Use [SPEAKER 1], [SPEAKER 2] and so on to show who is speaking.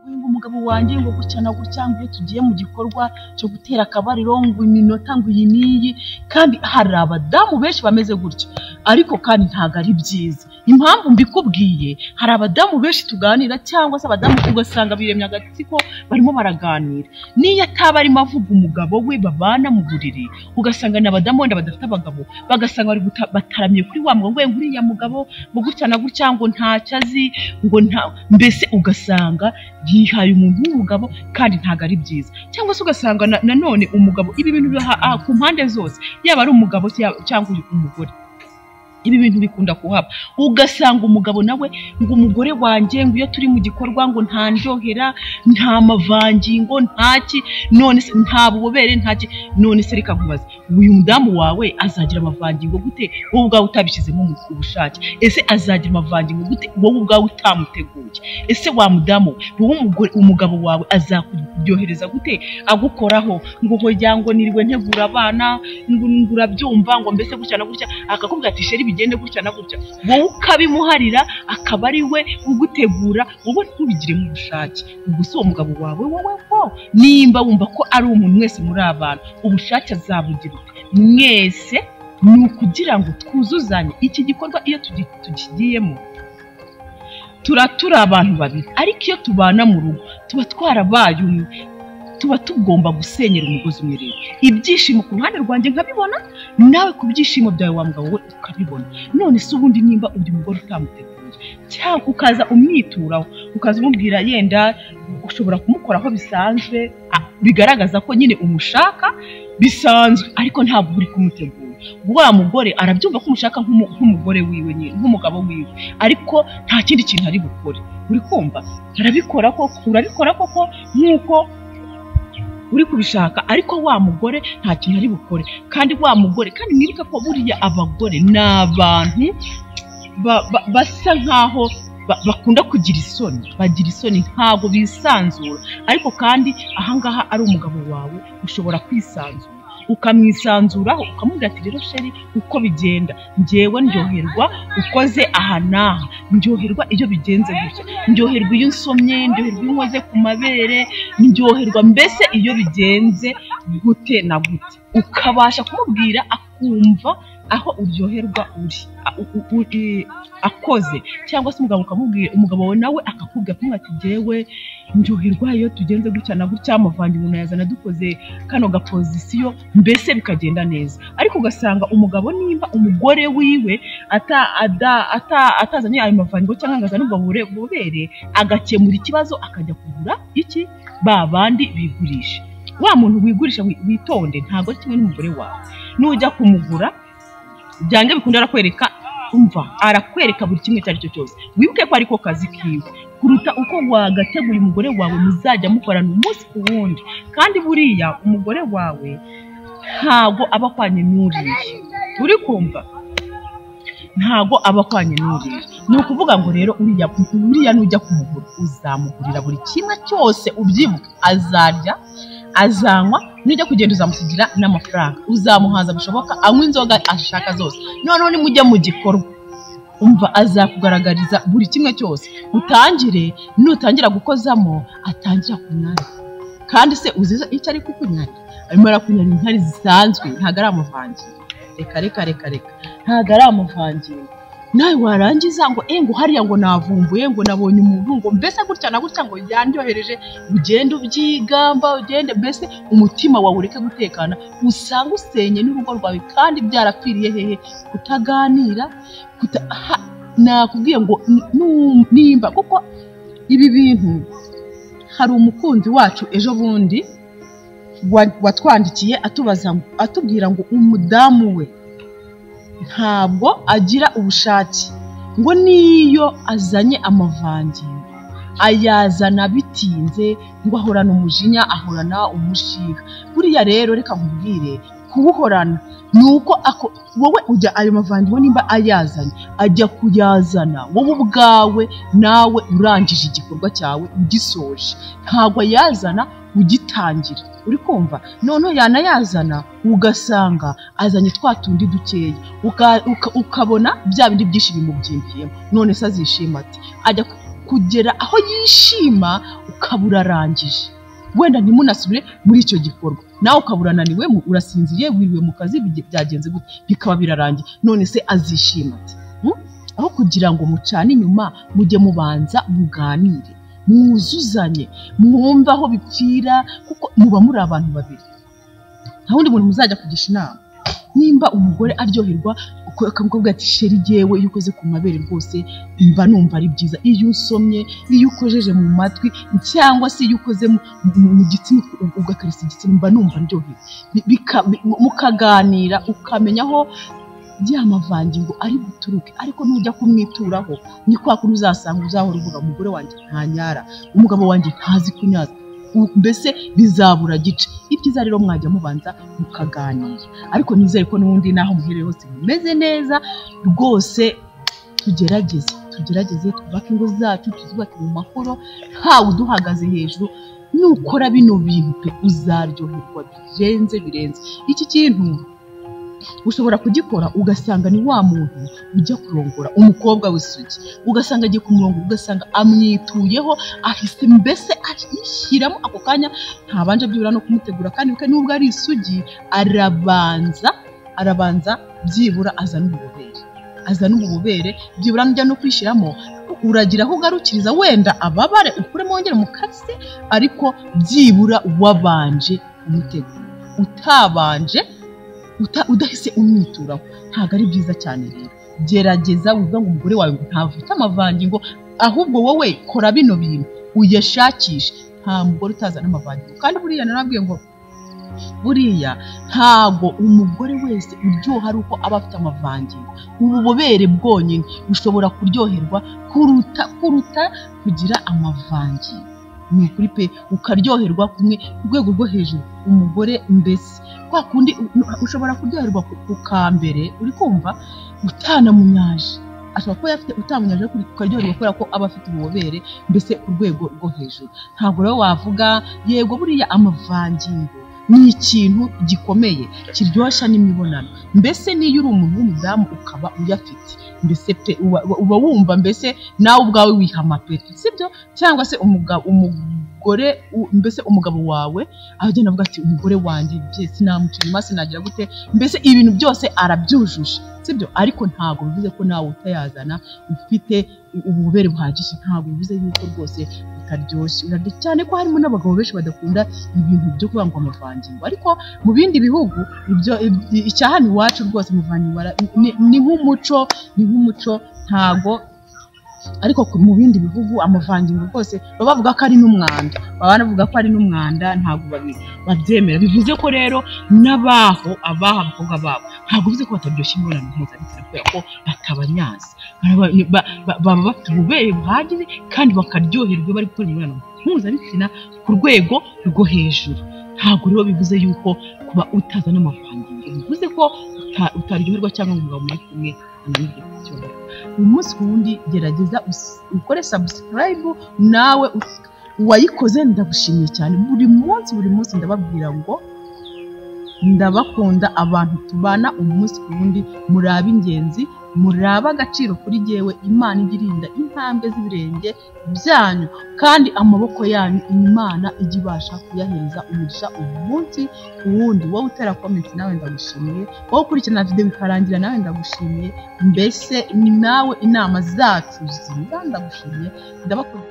[SPEAKER 1] ngo umugabo wanjye ngo gucyana gutya ngo tugiye mu gikorwa cyo gutera akabariro ngo iminota ngo iyi niyi kandi hari abadamu benshi bameze gutyo ariko kandi ntago ari byiza impamvu mbikubwiye hari abadamu benshi tuganira cyangwa se abadamu ugasanga biremye agatsiko barimo baraganira niyo ataba arimo avuga umugabo we babana mu buriri ugasanga n'abadamu wenda badafite abagabo bagasanga bari bataramye kuri wa mugabo ngo uriya mugabo ngo gucyana gutya ngo ntacyo azi ngo nta mbese ugasanga yihaye umuntu w'umugabo kandi ntago ari byiza cyangwa se ugasanga nanone umugabo ibi bintu ku mpande zose yaba ari umugabo cyangwa umugore ibi bintu bikunda kuhaba ugasanga umugabo nawe ngo umugore wanjye ngo iyo turi mu gikorwa ngo ntanjohera nta mavangingo ntaki none se nta bubobere ntaki none se reka nkubaze uyu mudamu wawe azagira amavangingo gute wowe ubwawe utabishyizemo mu ubushake ese azagira amavangingo gute wowe ubwawe utamuteguye ese wa mudamu wowe umugabo wawe azakuryohereza gute agukoraho ngo hoya ngo niriwe ntegura abana ngo urabyumva ngo mbese gutya na gutya akakubwira ati sheri bigende gutya na gutya wowe ukabimuharira akaba ari we ugutegura wowe ntubigire mu bushake ubwo so umugabo wawe wowe nimba wumva ko ari umuntu mwese muri abantu ubushake azabugira mwese ni ukugira ngo twuzuzanye iki gikorwa iyo tugiyemo turi abantu babiri ariko iyo tubana mu rugo tuba twarabaye umwe tuba tugomba gusenyera umugozi umwe rero ibyishimo ku ruhande rwanjye nkabibona nawe ku byishimo byawe wa mugabo we ukabibona none se ubundi nimba uyu mugore utamuteguye cyangwa ukaza umwituraho ukaza umubwira yenda ushobora kumukoraho bisanzwe bigaragaza ko nyine umushaka bisanzwe ariko ntabwo uri kumutegura wa mugore arabyumva ko umushaka nk'umugore wiwe nyine nk'umugabo wiwe ariko nta kindi kintu ari bukore uri kumva urabikora koko nk'uko uri kubishaka ariko wa mugore nta kintu ari bukore kandi wa mugore kandi nibuka ko buriya abagore n'abantu basa nkaho bakunda kugira isoni bagira isoni ntago bisanzura ariko kandi ahangaha ari umugabo wawe ushobora kwisanzura ukamwisanzuraho ukamubwira ati rero sheri uko bigenda njyewe ndyoherwa ukoze aha naha ndyoherwa iyo bigenze gutya ndyoherwa iyo nsomye ndyoherwa iyo nkoze ku mabere ndyoherwa mbese iyo bigenze gute na gute ukabasha kumubwira akumva aho uryoherwa uri akoze cyangwa se umugabo ukamubwira umugabo wawe nawe akakubwira kumwe ati jewe ndyoherwa iyo tugenze gutya na gutya amavangingo nayazana dukoze kano gapozisiyo mbese bikagenda neza ariko ugasanga umugabo nimba umugore wiwe atazanye ayo mavangingo cyangwa ngazana ubwo bubere agakemura ikibazo akajya kugura iki babandi bigurisha wa muntu wigurisha witonde ntago kimwe n'umugore wawe nujya kumugura byange bikunda arakwereka buri kimwe cyari cyo cyose wibuke ko ariko kazi kiwe kuruta uko wagateguye umugore wawe muzajya mukorana umunsi ku wundi kandi buriya umugore wawe ntago aba kwanye n'uriye uri kumva ntago aba kwanye n'uriye ni ukuvuga ngo rero uriya nujya kumugura uzamugurira buri kimwe cyose ubyibuka azarya azanywa nujya kugenda uzamusigira n'amafaranga uzamuhaza bishoboka anywa inzoga ashaka zose noneho nimujya mu gikorwa umva azakugaragariza buri kimwe cyose nutangira gukozamo atangira kunyara kandi se uziza icyo ari kukunyara arimo arakunyara inkari zisanzwe ntago ari amavangingo reka ntago ari amavangingo nawe warangiza ngo ngo hariya ngo navumbuye ngo nabonye umuntu ngo mbese gutya na gutya ngo yandyohereje ugende ubyigamba ugende mbese umutima wawe ureke gutekana usanga usenye n'urugo rwawe kandi byarapfiriye hehe kutaganira nakubwiye ngo nimba kuko ibi bintu hari umukunzi wacu ejo bundi watwandikiye atubwira ngo umudamu we ntabwo agira ubushake ngo niyo azanye amavangingo ayazana bitinze ngo ahorana umujinya ahorana umushiga buriya rero reka nkubwire kubuhorana nuko wowe ujya ayo mavangingo nimba ayazanye ajya kuyazana wowe ubwawe nawe urangije igikorwa cyawe ugisoje ntabwo ayazana ugitangira uri kumva none yanayazana ugasanga azanye twatundi dukeya ukabona bya bindi byinshi bimubyimbyemo none se azishima ati ajya kugera aho yishima ukaba urarangije, wenda ntimunasubire muri icyo gikorwa, nawe ukaba urananiwe, urasinziriye, wiriwe mu kazi, byagenze gute, bikaba birarangiye, none se azishima ate? Aho kugira ngo mucane inyuma, mujye mubanza muganire, mwuzuzanye, mwumva aho bipfira, kuko muba muri abantu babiri, nta wundi muntu muzajya kugisha inama. Nimba umugore aryoherwa ukamubwira ati sheri jyewe iyo ukoze ku mabere rwose mba numva ari byiza, iyo usomye, iyo ukojeje mu matwi, cyangwa se iyo ukoze mu gitsina ugakarisa igitsina mba numva ndyohewe, mukaganira ukamenya aho bya mavangingo ari buturuke. Ariko nujya kumwituraho ni kwa kuntu uzasanga uzahora uvuga umugore wanjye ntanyara, umugabo wanjye ntazi kunyaza, mbese bizabura gice. Ibyiza rero mwajya mubanza mukaganira, ariko nizere ko n'ubundi naho muhereye hose mumeze neza rwose. Tugerageze twubake ingo zacu, tuzubake mu mahoro, ntawe uduhagaze hejuru. Nukora bino bintu pe uzaryoherwa birenze. Iki kintu ushobora kugikora ugasanga ni wa muntu ujya kurongora umukobwa w'isugi, ugasanga agiye kumurongora, ugasanga amwituyeho, ahise mbese ayishyiramo ako kanya, ntabanje byibura no kumutegura. Kandi nubwo ari isugi, arabanza byibura azana ububobere, byibura njya no kwishyiramo, uragira aho ugarukiriza, wenda ababare ukuremo wongere mu kazi, ariko byibura wabanje kumutegura, utabanje udahise umwituraho, ntabwo ari byiza cyane. Rero gerageza uvuga ngo umugore wawe ngo ntavute amavangingo, ahubwo wowe kora bino bintu uyashakishe. Nta mugore utazana amavangingo, kandi buriya narabwiye ngo buriya ntago umugore wese uryoha ari uko aba afite amavangingo. Ububobere bwonyine ushobora kuryoherwa kuruta kugira amavangingo. Ni ukuri pe, ukaryoherwa kumwe ku rwego rwo hejuru. Umugore mbese kwa kundi ushobora kuryoherwa ku kambere, uri kumva, utanamunyaje, ashobora kuba yafite utamunyaje, ukaryoherwa kubera ko aba afite ububobere mbese ku rwego rwo hejuru. Ntabwo rero wavuga yego buriya amavangingo ni ikintu gikomeye kiryoshya n'imibonano. Mbese niyo uri umuntu w'umudamu ukaba uyafite, mbese pe uba wumva mbese nawe ubwawe wiha amapeti, sibyo? Cyangwa se umugore mbese umugabo wawe agenda avuga ati umugore wanjye sinamuca inyuma, sinagira gute, mbese ibintu byose arabyujuje, sibyo? Ariko ntabwo bivuze ko nawe utayazana ufite ububobere buhagije, ntabwo bivuze yuko rwose utaryoshye. Cyane ko harimo n'abagabo benshi badakunda ibintu byo kuvuga ngo amavangingo, ariko mu bindi bihugu icyahani iwacu rwose amavangingo ni nk'umuco ntago. Ariko mu bindi bihugu amavangingo rwose baba bavuga ko ari n'umwanda, ntabwo babyemera. Bivuze ko rero n'abaha abakobwa babo ntabwo bivuze ko bataryoshya imibonano mpuzabitsina, kubera ko batabanyaza, baba bafite ububobere buhagije kandi bakaryoherwa bari gukora imibonano mpuzabitsina ku rwego rwo hejuru. Ntabwo rero bivuze yuko kuba utazana amavangingo bivuze ko utaryoherwa cyangwa ngo umugabo muri kumwe ananirwe kuryoherwa. Umunsi ku wundi gerageza ukore subscribe. Nawe wayikoze ndagushimiye cyane. Buri munsi ndababwira ngo ndabakunda, abantu tubana umunsi ku wundi, muri ab'ingenzi, muri ab'agaciro kuri jyewe. Imana ijya irinda intambwe z'ibirenge byanyu, kandi amaboko yanyu Imana ijya ibasha kuyahereza umugisha umunsi ku wundi. Wowe utera comment nawe ndagushimiye, wowe ukurikirana video bikarangira nawe ndagushimiye, mbese nawe inama zacu ziza ndagushimiye. Ndabakunda.